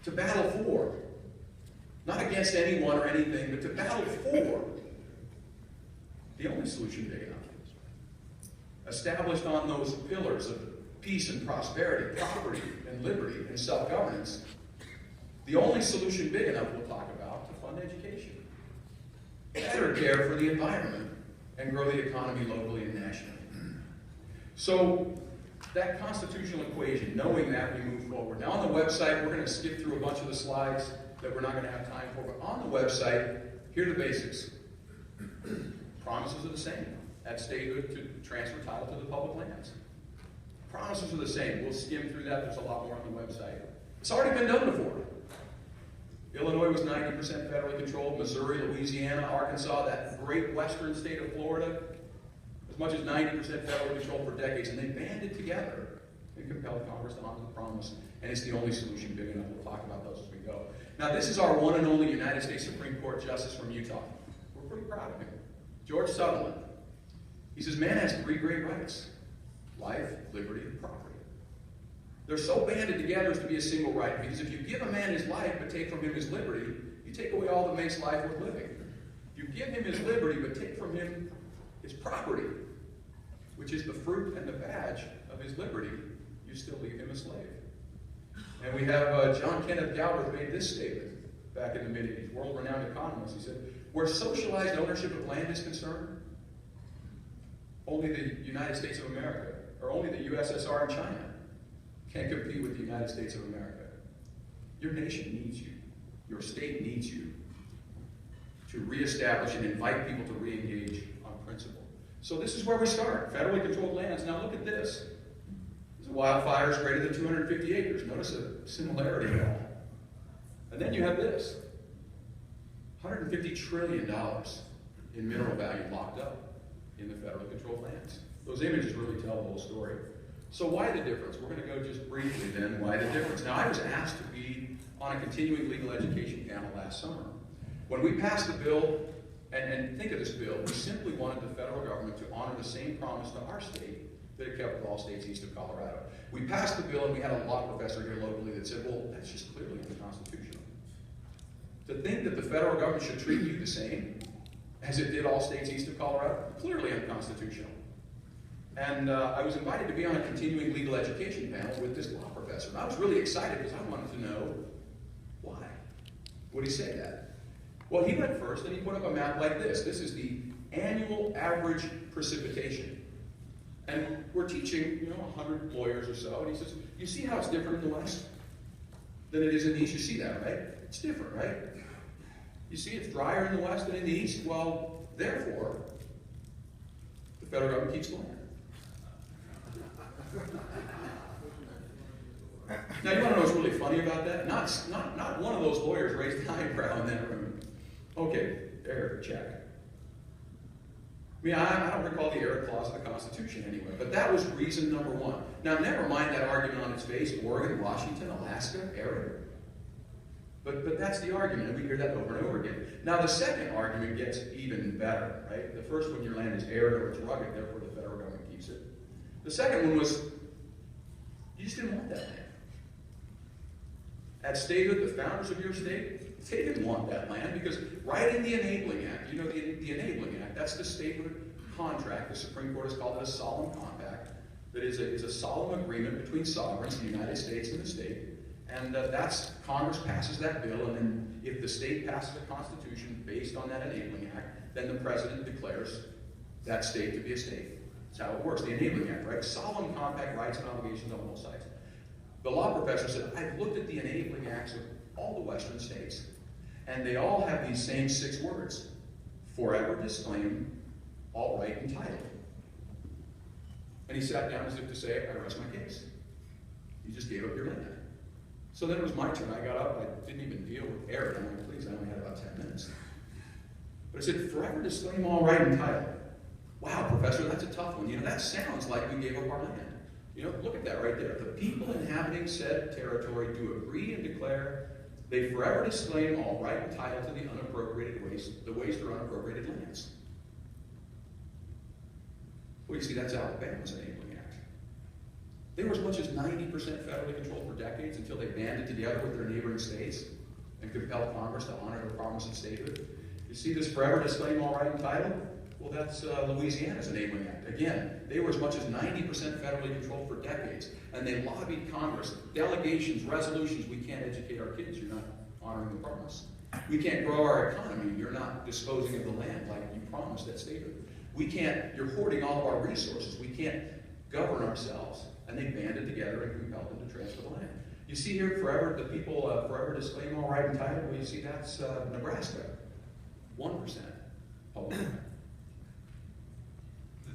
to battle for. Not against anyone or anything, but to battle for the only solution big enough. Established on those pillars of peace and prosperity, property and liberty and self-governance, the only solution big enough we'll talk about to fund education. Better care for the environment and grow the economy locally and nationally. So that constitutional equation, knowing that, we move forward. Now on the website, we're going to skip through a bunch of the slides that we're not going to have time for, but on the website, here are the basics. Promises are the same. At statehood to transfer title to the public lands. Promises are the same. We'll skim through that. There's a lot more on the website. It's already been done before. Illinois was 90% federally controlled. Missouri, Louisiana, Arkansas, that great western state of Florida, as much as 90% federally controlled for decades, and they banded together and compelled Congress to honor the promise. And it's the only solution big enough. We'll talk about those as we go. Now, this is our one and only United States Supreme Court Justice from Utah. We're pretty proud of him. George Sutherland. He says, man has three great rights: life, liberty, and property. They're so banded together as to be a single right, because if you give a man his life but take from him his liberty, you take away all that makes life worth living. If you give him his liberty but take from him his property, which is the fruit and the badge of his liberty, you still leave him a slave. And we have John Kenneth Galbraith made this statement back in the mid-80s, world-renowned economist. He said, where socialized ownership of land is concerned, only the United States of America, or only the USSR and China, can compete with the United States of America. Your nation needs you. Your state needs you to reestablish and invite people to re-engage on principle. So this is where we start, federally controlled lands. Now look at this. These are wildfires greater than 250 acres. Notice a similarity at all. And then you have this, $150 trillion in mineral value locked up in the federally controlled lands. Those images really tell the whole story. So why the difference? We're going to go just briefly then, why the difference. Now, I was asked to be on a continuing legal education panel last summer. When we passed the bill, and think of this bill, we simply wanted the federal government to honor the same promise to our state that it kept with all states east of Colorado. We passed the bill, and we had a law professor here locally that said, well, that's just clearly unconstitutional. To think that the federal government should treat you the same as it did all states east of Colorado, clearly unconstitutional. And I was invited to be on a continuing legal education panel with this law professor. And I was really excited because I wanted to know why. Would he say that? Well, he went first and he put up a map like this. This is the annual average precipitation. And we're teaching, 100 lawyers or so, and he says, you see how it's different in the West than it is in the East? You see that, right? It's different, right? You see it's drier in the West than in the East? Well, therefore, the federal government keeps the land. Now, you want to know what's really funny about that? Not one of those lawyers raised an eyebrow in that room. Okay, error, check. I mean, I don't recall the error clause of the Constitution anyway, but that was reason number one. Now, never mind that argument on its face, Oregon, Washington, Alaska, error. But that's the argument, and we hear that over and over again. Now, the second argument gets even better, right? The first one, your land is arid or it's rugged, therefore the federal government keeps it. The second one was, you just didn't want that land. At statehood, the founders of your state, they didn't want that land because right in the Enabling Act, the Enabling Act, that's the statehood contract. The Supreme Court has called it a solemn compact. That is a solemn agreement between sovereigns, the United States and the state. And Congress passes that bill, and then if the state passes a constitution based on that Enabling Act, then the president declares that state to be a state. That's how it works, the Enabling Act, right? Solemn compact rights and obligations on both sides. The law professor said, I've looked at the Enabling Acts of all the Western states, and they all have these same 6 words: forever disclaim all right and title. And he sat down as if to say, I rest my case. You just gave up your land. So then it was my turn. I got up. I didn't even deal with error. I'm like, please, I only had about 10 minutes. But I said, forever disclaim all right and title. Wow, Professor, that's a tough one. That sounds like we gave up our land. Look at that right there. The people inhabiting said territory do agree and declare they forever disclaim all right and title to the unappropriated waste, the waste or unappropriated lands. Well, you see, that's Alabama's Enabling Act. They were as much as 90% federally controlled for decades until they banded together with their neighboring states and compelled Congress to honor their promise of statehood. You see this forever disclaim all right and title? Well, that's Louisiana's enabling act. Again, they were as much as 90% federally controlled for decades, and they lobbied Congress, delegations, resolutions. We can't educate our kids. You're not honoring the promise. We can't grow our economy. You're not disposing of the land like you promised at statehood. We can't, you're hoarding all of our resources. We can't govern ourselves. And they banded together and compelled them to transfer the land. You see here, forever, the people forever disclaim all right and title. Well, you see that's Nebraska, 1% public land.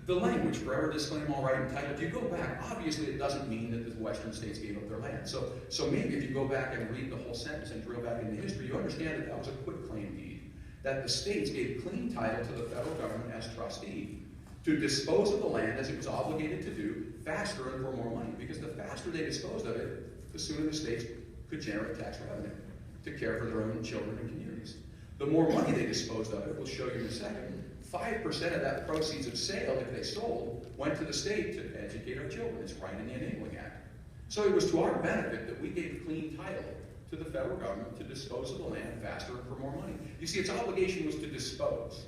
The language, forever disclaim all right and title, if you go back, obviously it doesn't mean that the western states gave up their land. So maybe if you go back and read the whole sentence and drill back into history, you understand that that was a quitclaim deed. That the states gave clean title to the federal government as trustee to dispose of the land as it was obligated to do faster and for more money. Because the faster they disposed of it, the sooner the states could generate tax revenue to care for their own children and communities. The more money they disposed of it, we'll show you in a second, 5% of that proceeds of sale, if they sold, went to the state to educate our children. It's right in the Enabling Act. So it was to our benefit that we gave clean title to the federal government to dispose of the land faster and for more money. You see, its obligation was to dispose.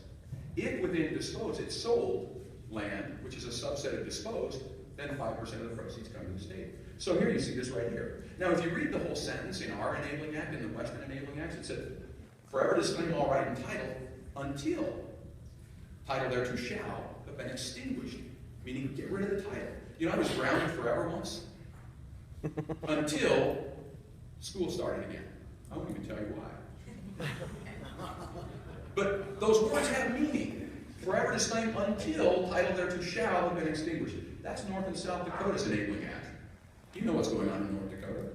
If within dispose it sold land, which is a subset of disposed, then 5% of the proceeds come to the state. So here you see this right here. Now, if you read the whole sentence in our Enabling Act, in the Western Enabling Acts, it said, forever disclaim all right and title until title thereto shall have been extinguished, meaning get rid of the title. You know, I was grounded forever once until school started again. I won't even tell you why. But those words have meaning. Forever disclaim until title thereto shall have been extinguished. That's North and South Dakota's Enabling Act. You know what's going on in North Dakota.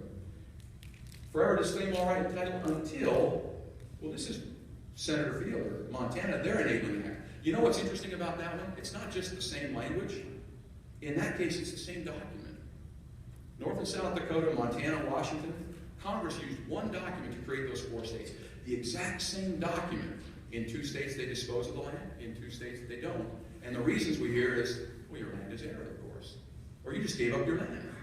Forever disclaim all right and title until, well, this is Senator Fielder, Montana, their Enabling Act. You know what's interesting about that one? It's not just the same language. In that case, it's the same document. North and South Dakota, Montana, Washington, Congress used one document to create those 4 states. The exact same document. In 2 states, they dispose of the land. In 2 states, they don't. And the reasons we hear is, well, your land is arid, of course. Or you just gave up your land.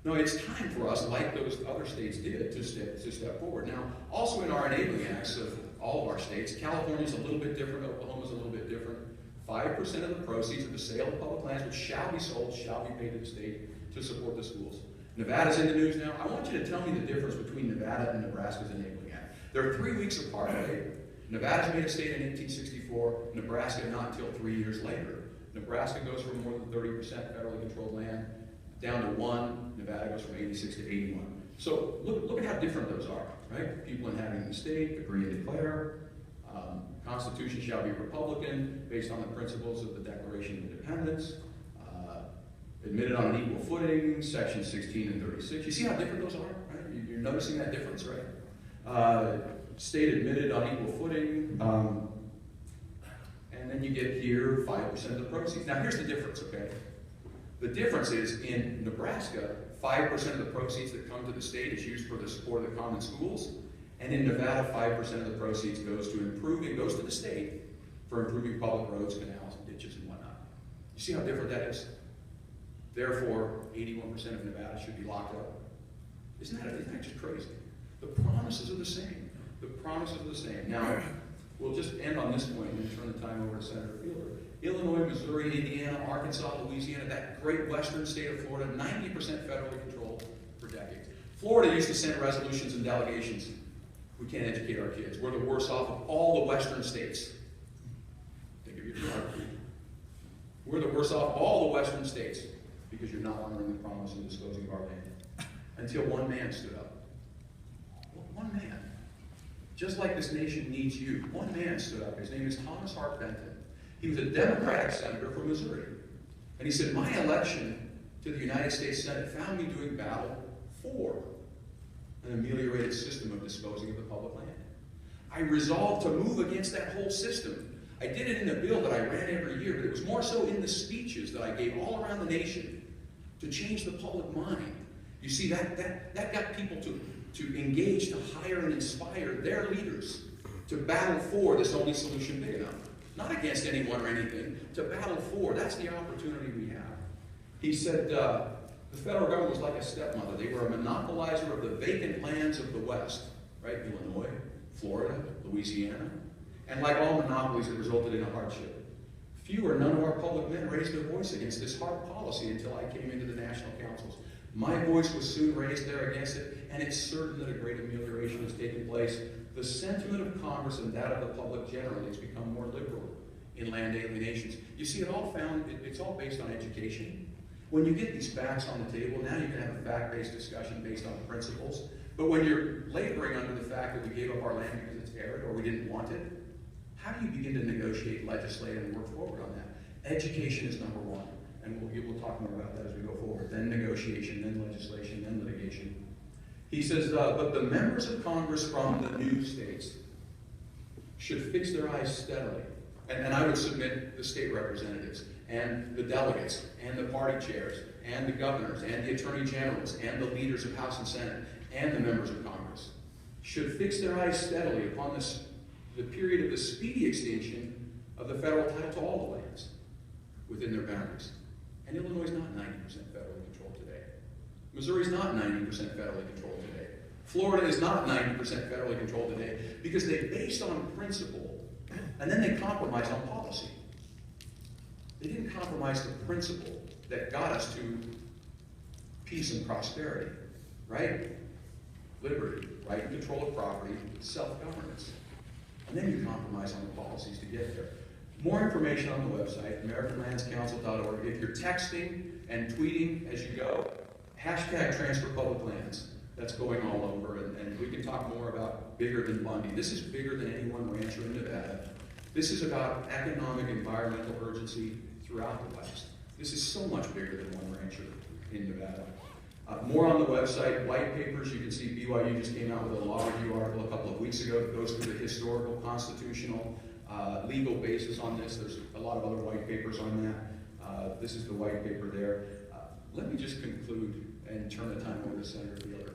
No, it's time for us, like those other states did, to step forward. Now, also in our Enabling Acts of all of our states, California's a little bit different, Oklahoma's a little bit different. 5% of the proceeds of the sale of public lands, which shall be sold, shall be paid to the state to support the schools. Nevada's in the news now. I want you to tell me the difference between Nevada and Nebraska's Enabling Act. They're 3 weeks apart, right? Nevada's made a state in 1864, Nebraska not until 3 years later. Nebraska goes from more than 30% federally controlled land down to 1. Nevada goes from 86 to 81. So look at how different those are, right? People inhabiting the state agree and declare. Constitution shall be Republican based on the principles of the Declaration of Independence. Admitted on an equal footing, Section 16 and 36. You see how different those are, right? You're noticing that difference, right? State admitted on equal footing. And then you get here 5% of the proceeds. Now here's the difference, okay? The difference is in Nebraska, 5% of the proceeds that come to the state is used for the support of the common schools. And in Nevada, 5% of the proceeds goes to the state for improving public roads, canals, and ditches and whatnot. You see how different that is? Therefore, 81% of Nevada should be locked up. Isn't that just crazy? The promises are the same. The promises are the same. Now, we'll just end on this point and turn the time over to Senator Fielder. Illinois, Missouri, Indiana, Arkansas, Louisiana, that great western state of Florida, 90% federally controlled for decades. Florida used to send resolutions and delegations. We can't educate our kids. We're the worst off of all the western states. Think of your geography. We're the worst off of all the western states because you're not honoring the promise and disposing of our land. Until one man stood up. One man. Just like this nation needs you, one man stood up. His name is Thomas Hart Benton. He was a Democratic senator from Missouri. And he said, my election to the United States Senate found me doing battle for an ameliorated system of disposing of the public land. I resolved to move against that whole system. I did it in a bill that I ran every year, but it was more so in the speeches that I gave all around the nation to change the public mind. You see, that got people to engage, to hire and inspire their leaders to battle for this only solution big enough. Not against anyone or anything, to battle for. That's the opportunity we have. He said, The federal government was like a stepmother. They were a monopolizer of the vacant lands of the West, right? Illinois, Florida, Louisiana. And like all monopolies, it resulted in a hardship. Few or none of our public men raised their voice against this hard policy until I came into the national councils. My voice was soon raised there against it, and it's certain that a great amelioration has taken place. The sentiment of Congress and that of the public generally has become more liberal in land alienations. You see, it's all based on education. When you get these facts on the table, now you can have a fact-based discussion based on principles. But when you're laboring under the fact that we gave up our land because it's arid or we didn't want it, how do you begin to negotiate, legislate, and work forward on that? Education is number one. And we'll talk more about that as we go forward. Then negotiation, then legislation, then litigation. He says, but the members of Congress from the new states should fix their eyes steadily. And I would submit the state representatives, and the delegates, and the party chairs, and the governors, and the attorney generals, and the leaders of House and Senate, and the members of Congress should fix their eyes steadily upon the period of the speedy extinction of the federal title to all the lands within their boundaries. And Illinois is not 90% federally controlled today. Missouri is not 90% federally controlled today. Florida is not 90% federally controlled today because they based on principle and then they compromised on policy. They didn't compromise the principle that got us to peace and prosperity, right? Liberty, right and control of property, self-governance. And then you compromise on the policies to get there. More information on the website, AmericanLandsCouncil.org. If you're texting and tweeting as you go, #TransferPublicLands. That's going all over, and we can talk more about bigger than Bundy. This is bigger than any one rancher in Nevada. This is about economic, environmental urgency throughout the West. This is so much bigger than one rancher in Nevada. More on the website, white papers. You can see BYU just came out with a law review article a couple of weeks ago that goes through the historical, constitutional, legal basis on this. There's a lot of other white papers on that. This is the white paper there. Let me just conclude and turn the time over to Senator Fielder.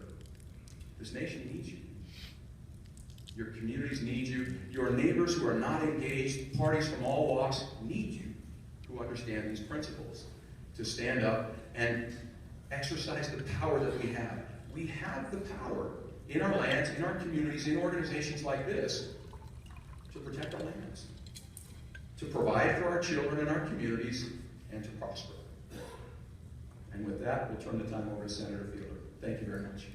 This nation needs you. Your communities need you. Your neighbors who are not engaged, parties from all walks, need you who understand these principles to stand up and exercise the power that we have. We have the power in our lands, in our communities, in organizations like this to protect our lands, to provide for our children and our communities, and to prosper. And with that, we'll turn the time over to Senator Fielder. Thank you very much.